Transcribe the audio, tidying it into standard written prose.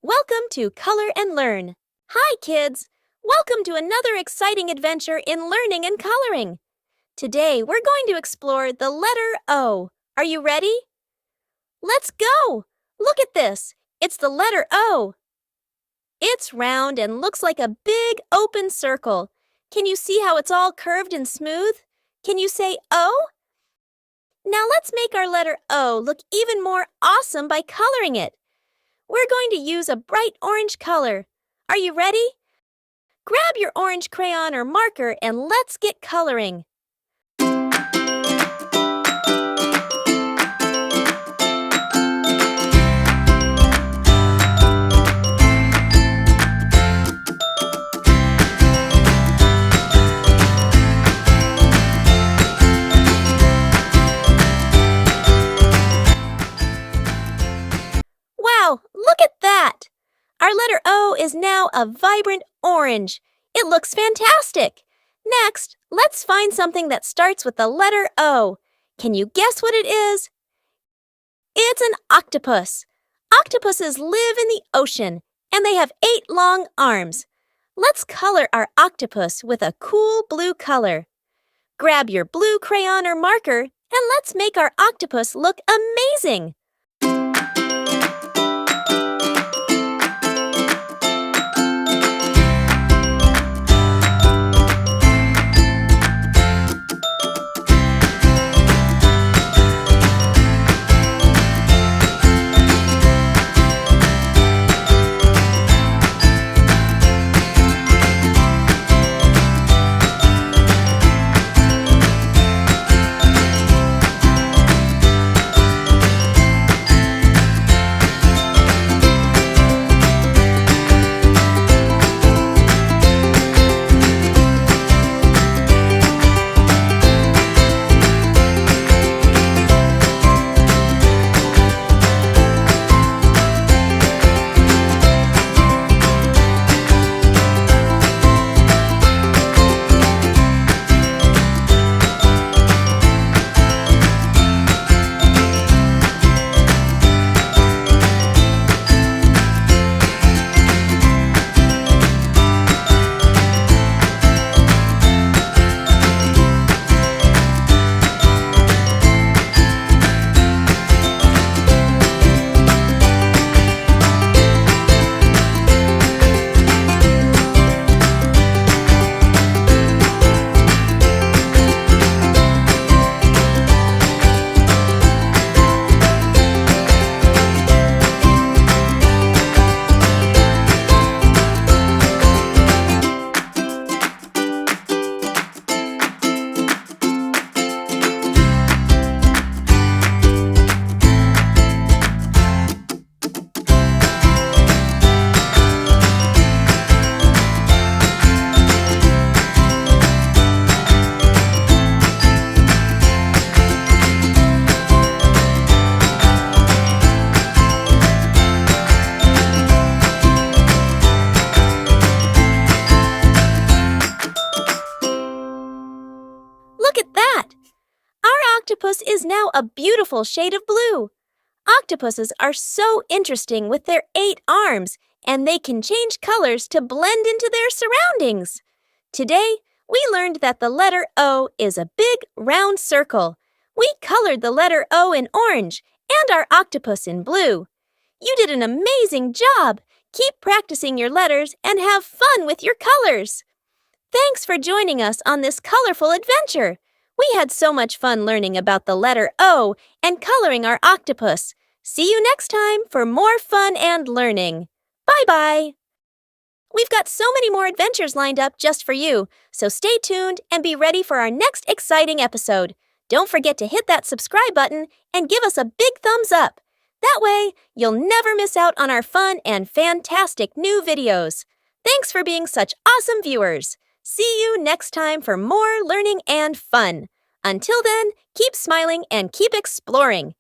Welcome to Color and Learn. Hi, kids! Welcome to another exciting adventure in learning and coloring. Today, we're going to explore the letter O. Are you ready? Let's go! Look at this. It's the letter O. It's round and looks like a big open circle. Can you see how it's all curved and smooth? Can you say O? Now let's make our letter O look even more awesome by coloring it. We're going to use a bright orange color. Are you ready? Grab your orange crayon or marker and let's get coloring. Wow, look at that! Our letter O is now a vibrant orange. It looks fantastic! Next, let's find something that starts with the letter O. Can you guess what it is? It's an octopus. Octopuses live in the ocean, and they have 8 long arms. Let's color our octopus with a cool blue color. Grab your blue crayon or marker, and let's make our octopus look amazing! Look at that! Our octopus is now a beautiful shade of blue. Octopuses are so interesting with their 8 arms, and they can change colors to blend into their surroundings. Today, we learned that the letter O is a big, round circle. We colored the letter O in orange and our octopus in blue. You did an amazing job! Keep practicing your letters and have fun with your colors! Thanks for joining us on this colorful adventure. We had so much fun learning about the letter O and coloring our octopus. See you next time for more fun and learning. Bye-bye. We've got so many more adventures lined up just for you, so stay tuned and be ready for our next exciting episode. Don't forget to hit that subscribe button and give us a big thumbs up. That way, you'll never miss out on our fun and fantastic new videos. Thanks for being such awesome viewers. See you next time for more learning and fun. Until then, keep smiling and keep exploring.